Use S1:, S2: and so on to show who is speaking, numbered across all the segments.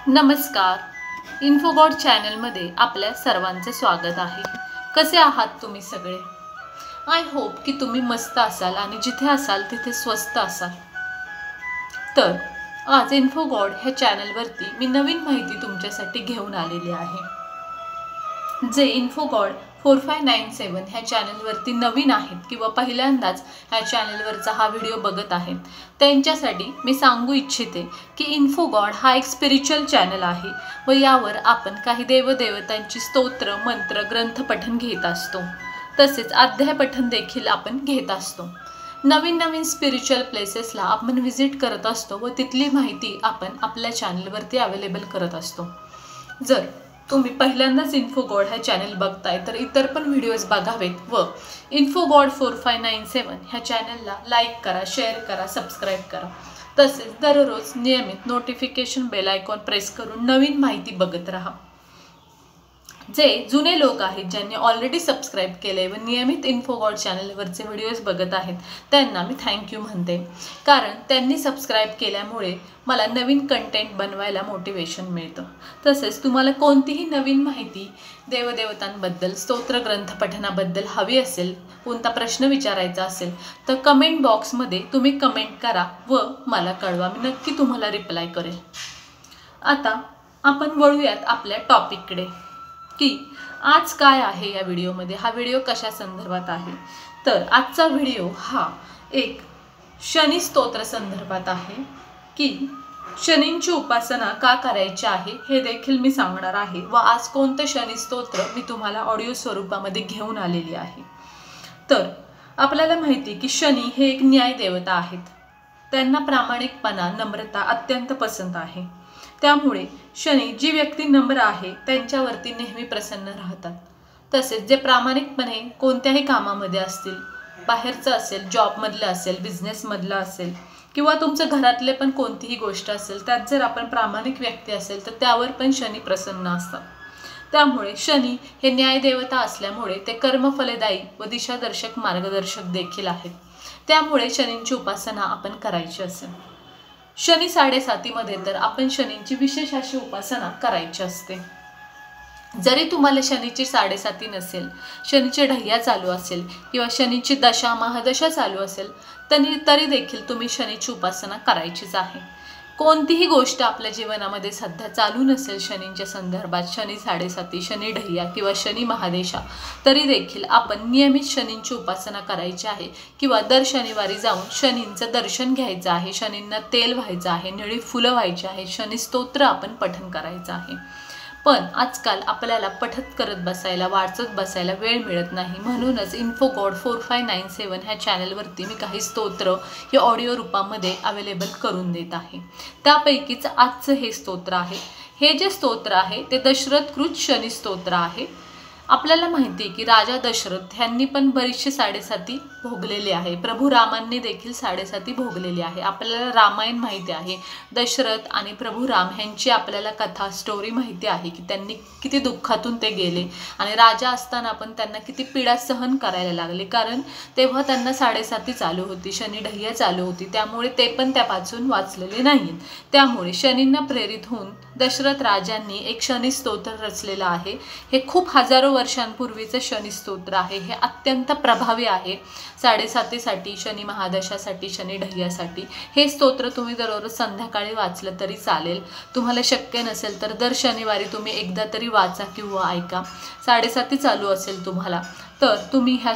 S1: नमस्कार. इन्फोगॉड चॅनलमध्ये आपल्या सर्वांचे स्वागत आहे. कसे आहात तुम्ही सगळे? आय होप की तुम्ही मस्त असाल आणि जिथे असाल तिथे स्वस्त असाल. तर आज इन्फोगॉड ह्या चॅनलवरती मी नवीन माहिती तुमच्यासाठी घेऊन आलेली आहे. जे इन्फोगॉड 4597 ह्या चॅनलवरती नवीन आहेत किंवा पहिल्यांदाच ह्या चॅनलवरचा हा व्हिडिओ बघत आहेत त्यांच्यासाठी मी सांगू इच्छिते की इन्फोगॉड हा एक स्पिरिच्युअल चॅनल आहे व यावर आपण काही देवदेवतांची स्तोत्र, मंत्र, ग्रंथ पठण घेत असतो. तसेच अध्याय पठण देखील आपण घेत असतो. नवीन नवीन स्पिरिच्युअल प्लेसेसला आपण व्हिजिट करत असतो व तिथली माहिती आपण आपल्या चॅनलवरती अवेलेबल करत असतो. जर तुम्ही पहिल्यांदाच इन्फोगॉड हा चॅनल बघताय तर इतर पण व्हिडिओज बघावेत व इन्फोगॉड 4597 ह्या चॅनलला लाईक करा, शेअर करा, सबस्क्राईब करा. तसेच दररोज नियमित नोटिफिकेशन बेल आयकॉन प्रेस करून नवीन माहिती बघत राहा. जे जुने लोक आहेत ज्यांनी ऑलरेडी सबस्क्राईब केले व नियमित इन्फोगॉड चॅनलवरचे व्हिडिओज बघत आहेत त्यांना मी थँक्यू म्हणते, कारण त्यांनी सबस्क्राईब केल्यामुळे मला नवीन कंटेंट बनवायला मोटिवेशन मिळतं. तसेच तुम्हाला कोणतीही नवीन माहिती देवदेवतांबद्दल, स्तोत्र, ग्रंथ पठणाबद्दल हवी असेल, कोणता प्रश्न विचारायचा असेल तर कमेंट बॉक्समध्ये तुम्ही कमेंट करा व मला कळवा. मी नक्की तुम्हाला रिप्लाय करेल. आता आपण वळूयात आपल्या टॉपिककडे की आज काय आहे या व्हिडिओमध्ये. हा व्हिडिओ कशा संदर्भात आहे तर आजचा व्हिडिओ हा एक शनी स्तोत्र संदर्भात आहे की शनींची उपासना का करायची आहे हे देखील मी सांगणार आहे व आज कोणतं शनी स्तोत्र मी तुम्हाला ऑडिओ स्वरूपामध्ये घेऊन आलेली आहे. तर आपल्याला माहिती की शनी हे एक न्याय देवता आहेत. त्यांना प्रामाणिकपणा, नम्रता अत्यंत पसंत आहे. त्यामुळे शनी जी व्यक्ती नम्र आहे त्यांच्यावरती नेहमी प्रसन्न राहतात. तसेच जे प्रामाणिकपणे कोणत्याही कामामध्ये असतील, बाहेरचं असेल, जॉबमधलं असेल, बिझनेसमधलं असेल किंवा तुमचं घरातले पण कोणतीही गोष्ट असेल त्यात जर आपण प्रामाणिक व्यक्ती असेल तर त्यावर पण शनी प्रसन्न असतात. त्यामुळे शनी हे न्याय देवता असल्यामुळे ते कर्मफलदायी व दिशादर्शक, मार्गदर्शक देखील आहेत. त्यामुळे शनींची उपासना आपण करायची असेल. शनी 7.5मध्ये तर आपण शनींची विशेष अशी उपासना करायची असते. जरी तुम्हाला शनीची 7.5 नसेल, शनीची ढय्या चालू असेल किंवा शनीची दशा, महादशा चालू असेल तरी देखील तुम्ही शनीची उपासना करायचीच आहे. कोणतीही गोष्ट आपल्या जीवनामध्ये सध्या चालू नसेल शनींच्या संदर्भात, शनी 7.5, शनी ढय्या किंवा शनी महादेशा, तरी देखील आपण नियमित शनींची उपासना करायची आहे किंवा दर शनिवारी जाऊन शनींचं दर्शन घ्यायचं आहे, शनींना तेल व्हायचं आहे, निळी फुलं व्हायची आहे, शनी स्तोत्र आपण पठण करायचं आहे. पण आजकाल आपल्याला पठत करत बसायला, वाचत बसायला वेळ मिळत नाही. म्हणूनच इन्फोगॉड 4597 ह्या चॅनलवरती मी काही स्तोत्र हे ऑडिओ रूपामध्ये अवेलेबल करून देत आहे. त्यापैकीच आजचं हे स्तोत्र आहे. हे जे स्तोत्र आहे ते दशरथकृत शनी स्तोत्र आहे. आपल्याला माहिती आहे की राजा दशरथ ह्यांनी पण बरीचशी 7.5 भोगलेली आहे. प्रभू रामांनी देखील 7.5 भोगलेली आहे. आपल्याला रामायण माहिती आहे. दशरथ आणि प्रभू राम ह्यांची आपल्याला कथा, स्टोरी माहिती आहे की त्यांनी किती दुःखातून ते गेले आणि राजा असताना पण त्यांना किती पीडा सहन करायला लागले, कारण तेव्हा त्यांना 7.5 चालू होती, शनी ढय्या चालू होती. त्यामुळे ते पण त्यापासून वाचलेले नाहीत. त्यामुळे शनींना प्रेरित होऊन दशरथ राजांनी एक शनी स्तोत्र रचलेलं आहे. हे खूप हजारो वर्षांपूर्वीचं शनी स्तोत्र आहे. हे अत्यंत प्रभावी आहे 7.5साठी, शनी महादशासाठी, शनी ढय्यासाठी. हे स्तोत्र तुम्ही दररोज संध्याकाळी वाचलं तरी चालेल. तुम्हाला शक्य नसेल तर दर शनिवारी तुम्ही एकदा तरी वाचा किंवा ऐका. 7.5 चालू असेल तुम्हाला तर तुम्ही ह्या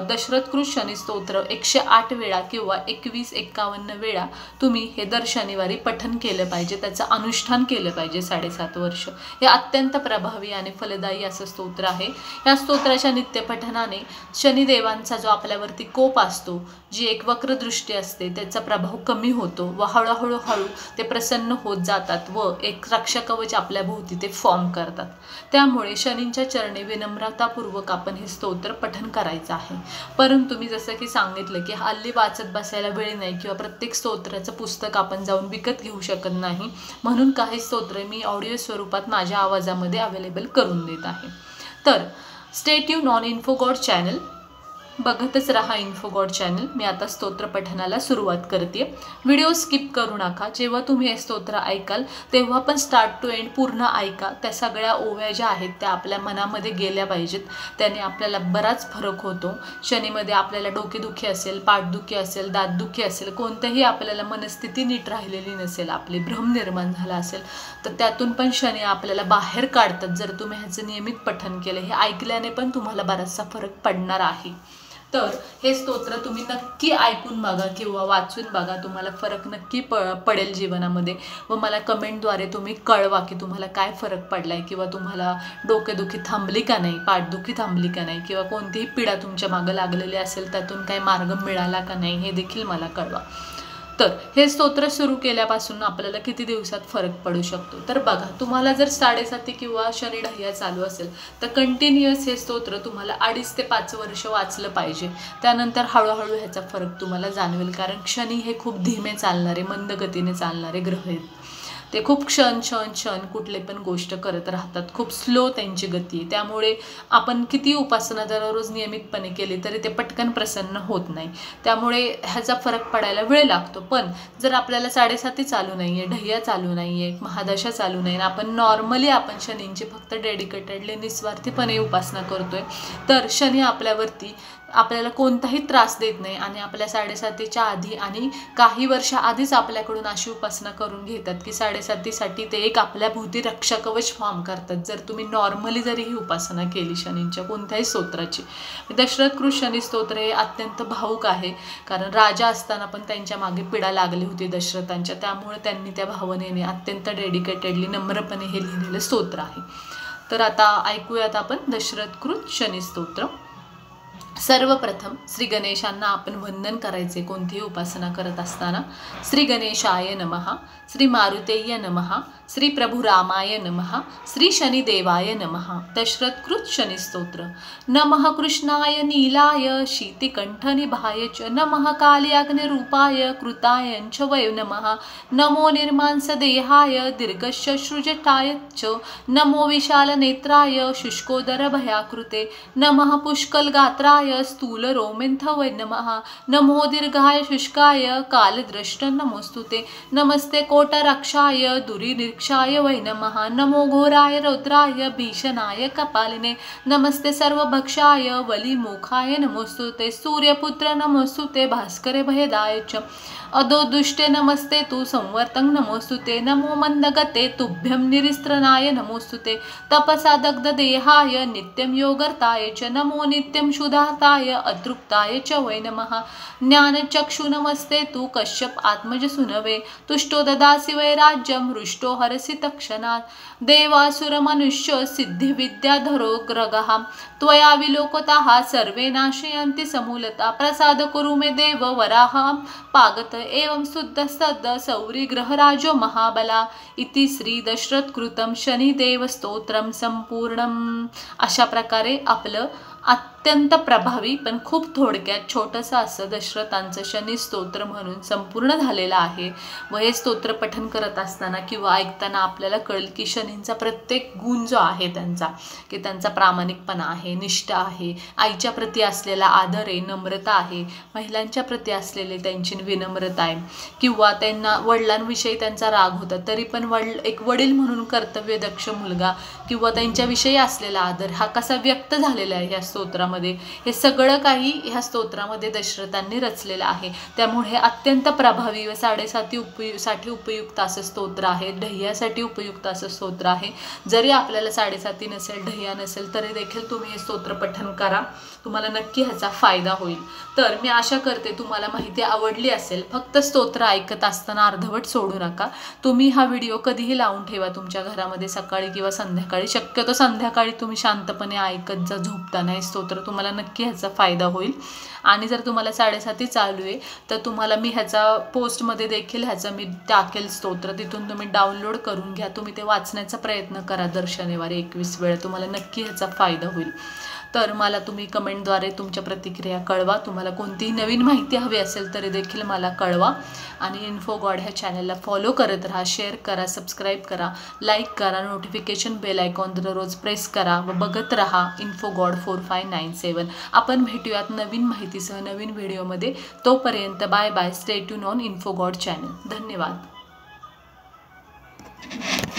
S1: दशरथकृत शनी स्तोत्र 108 वेळा किंवा 21-51 वेळा तुम्ही हे दर शनिवारी पठण केलं पाहिजे, त्याचं अनुष्ठान केलं पाहिजे 7.5 वर्ष. हे अत्यंत प्रभावी आणि फलदायी असं स्तोत्र आहे. या स्तोत्राच्या नित्यपठणाने शनिदेवांचा जो आपल्यावरती कोप असतो, जी एक वक्रदृष्टी असते, त्याचा प्रभाव कमी होतो व हळूहळू ते प्रसन्न होत जातात व एक रक्षकवच आपल्या भोवती ते फॉर्म करतात. त्यामुळे शनींच्या चरणी विनम्रतापूर्वक आपण हे स्तोत्र पठण करायचं आहे. परंतु मी जसं की सांगितलं की हल्ली वाचत बसायला वेळ नाही किंवा प्रत्येक स्तोत्राचं पुस्तक आपण जाऊन विकत घेऊ शकत नाही. म्हणून काही स्तोत्र मी ऑडिओ स्वरूपात माझ्या आवाजामध्ये अवेलेबल करून देत आहे. तर स्टे ट्यून ऑन इन्फोगॉड चॅनल. बघतच राहा इन्फोगॉड चॅनल। मी आता स्तोत्र पठणाला सुरुवात करते। व्हिडिओ स्किप करू नका। जेव्हा तुम्ही हे स्तोत्र ऐकाल तेव्हा पण स्टार्ट टू एंड पूर्ण ऐका। त्या सगळ्या ओव्या ज्या आहेत त्या आपल्या मनामध्ये गेल्या पाहिजेत। त्याने आपल्याला बराच फरक होतो। शनीमध्ये आपल्याला डोकेदुखी असेल, पाठदुखी असेल, दातदुखी असेल, कोणतेही आपल्याला मनस्थिती नीट राहिलेली नसेल, आपले भ्रम निर्माण झाला असेल, तर त्यातून पण शनी आपल्याला बाहेर काढतात जर तुम्ही ह्याचं नियमित पठण केलं। हे ऐकल्याने पण तुम्हाला बराचसा फरक पडणार आहे। तर हे स्तोत्र तुम्ही नक्की ऐकून बघा किंवा वाचून बघा। तुम्हाला फरक नक्की पडेल जीवनामध्ये। व मला कमेंटद्वारे तुम्ही कळवा की तुम्हाला काय फरक पडलाय किंवा तुम्हाला डोकेदुखी थांबली का नाही, पाठदुखी थांबली का नाही, किंवा कोणतीही पीडा तुमच्या मागे लागलेली असेल त्यातून काही मार्ग मिळाला का नाही, हे देखील मला कळवा। तर हे स्तोत्र सुरू केल्यापासून आपल्याला किती दिवसात फरक पडू शकतो? तर बघा, तुम्हाला जर 7.5 किंवा शनी ढह्या चालू असेल तर कंटिन्युअस हे स्तोत्र तुम्हाला 2.5 ते 5 वर्ष वाचलं पाहिजे। त्यानंतर हळूहळू ह्याचा फरक तुम्हाला जाणवेल। कारण शनी हे खूप धीमे चालणारे, मंद गतीने चालणारे ग्रह आहेत। ते खूप क्षण कुठले पण गोष्ट करत राहतात। खूप स्लो त्यांची गती आहे। त्यामुळे आपण किती उपासना दररोज नियमितपणे केली तरी ते पटकन प्रसन्न होत नाही। त्यामुळे ह्याचा फरक पडायला वेळ लागतो। पण जर आपल्याला 7.5 चालू नाही आहे, ढह्या चालू नाही आहे, महादशा चालू नाही, आपण नॉर्मली आपण शनींची फक्त डेडिकेटेडली निस्वार्थीपणे उपासना करतोय, तर शनी आपल्याला कोणताही त्रास देत नाही आणि आपल्या 7.5च्या आधी आणि काही वर्ष आधीच आपल्याकडून अशी उपासना करून घेतात की 7.5साठी ते एक आपल्या भोवती रक्षा कवच फॉर्म करतात। जर तुम्ही नॉर्मली जरी ही उपासना केली शनींच्या कोणत्याही स्तोत्राची। दशरथकृत शनी स्तोत्र हे अत्यंत भावुक आहे। कारण राजा असताना पण त्यांच्या मागे पीडा लागली होती दशरथांच्या, त्यामुळे त्यांनी त्या भावनेने अत्यंत डेडिकेटेडली नम्रपणे हे लिहिलेलं स्तोत्र आहे। तर आता ऐकूयात आपण दशरथकृत शनी स्तोत्र। सर्वप्रथम श्री गणेशांना आपण वंदन करायचे कोणतीही उपासना करत असताना। श्री गणेशाय नमः, श्री मारुतेय नमः, श्री प्रभु रामाय नमः, श्री शनिदेवाय नमः। दशरथकृत शनि स्तोत्र। नमः कृष्णाय नीलाय शीतिकंठनिभाय च, नमः काल्याग्निरूपाय कृतायञ्च वै नमः, नमो निर्मांसदेहाय दीर्घश्रुजटाय च, नमो विशालनेत्राय शुष्कोदरभयाकृते, नमः पुष्कलगात्राय स्थूल रोमेन्थ वै नमः, नमो दीर्घाय शुष्काय कालद्रष्ट नमोस्तुते, नमस्ते कोटरक्षाय दुरीनिरीक्षाय वै नमः, नमो घोराय रौद्राय भीषणाय कपालिने, नमस्ते सर्वभक्षाय वलिमुखाय नमोस्तुते, सूर्यपुत्र नमोस्तुते भास्करे भयदाय च, अदो दुष्टे नमस्ते तु संवर्तं नमोस्तुते, नमो मंदगते तुभ्यं निरिस्त्रनाय नमोस्तुते, तपसा दग्ध देहाय नित्यं योगर्ताय च, नमो नित्यं शुद्धाताय अतृप्ताय च वै नमः, ज्ञानचक्षु नमस्ते तु कश्यप आत्मज सुनवे, तुष्टो ददासि वैराज्यं हृष्टो हरसि तत्क्षणात्, देवासुर मनुष्य सिद्धि विद्याधरो ग्रगः, त्वया विलोकताः सर्वे नाशयन्ति समूलता, प्रसाद कुरु मे देव वराहं पागत, एवं शुद्ध सद् सौरी ग्रहराजो महाबला। इति श्री दशरथकृतं शनिदेव स्तोत्रम संपूर्णम। अशा प्रकारे आपलं अत्यंत प्रभावी पण खूप थोडक्यात छोटंसं असं दशरथांचं शनी स्तोत्र म्हणून संपूर्ण झालेलं आहे। व हे स्तोत्र पठण करत असताना किंवा ऐकताना आपल्याला कळेल की शनींचा प्रत्येक गुण जो आहे त्यांचा, की त्यांचा प्रामाणिकपणा आहे, निष्ठा आहे, आईच्या प्रती असलेला आदर आहे, नम्रता आहे, महिलांच्या प्रती असलेले त्यांची विनम्रता आहे, किंवा त्यांना वडिलांविषयी त्यांचा राग होता तरी पण एक वडील म्हणून कर्तव्यदक्ष मुलगा किंवा त्यांच्याविषयी असलेला आदर हा कसा व्यक्त झालेला आहे या स्तोत्रामध्ये, हे सगळं काही ह्या स्तोत्रामध्ये दशरथांनी रचलेलं आहे। त्यामुळे हे अत्यंत प्रभावी व 7.5 साठी उपयुक्त असं स्तोत्र आहे, ढह्यासाठी उपयुक्त असं स्तोत्र आहे। जरी आपल्याला 7.5 नसेल, ढह्या नसेल तरी देखील तुम्ही हे स्तोत्र पठण करा, तुम्हाला नक्की ह्याचा फायदा होईल। तर मी आशा करते तुम्हाला माहिती आवडली असेल। फक्त स्तोत्र ऐकत असताना अर्धवट सोडू नका। तुम्ही हा व्हिडिओ कधीही लावून ठेवा तुमच्या घरामध्ये, सकाळी किंवा संध्याकाळी, शक्यतो संध्याकाळी तुम्ही शांतपणे ऐकत जा झोपताना हे स्तोत्र, तुम्हाला नक्की ह्याचा फायदा होईल। आणि जर तुम्हाला 7.5 चालू आहे तर तुम्हाला मी ह्याचा पोस्टमध्ये देखील ह्याचा मी टाकेल स्तोत्र, तिथून तुम्ही डाउनलोड करून घ्या, तुम्ही ते वाचण्याचा प्रयत्न करा दर शनिवारी 21 वेळा, तुम्हाला नक्की ह्याचा फायदा होईल। तर मला तुम्ही कमेंटद्वारे तुमच्या प्रतिक्रिया कळवा. तुम्हाला कोणतीही नवीन माहिती हवी असेल तरी देखील मला कळवा. आणि इन्फो गॉड ह्या चॅनलला फॉलो करत राहा, शेअर करा, सबस्क्राईब करा, लाईक करा, नोटिफिकेशन बेल आयकॉन दररोज प्रेस करा व बघत राहा इन्फो गॉड 4597. आपण भेटूयात नवीन माहितीसह नवीन व्हिडिओमध्ये. तोपर्यंत bye bye. Stay tune on info god channel. धन्यवाद.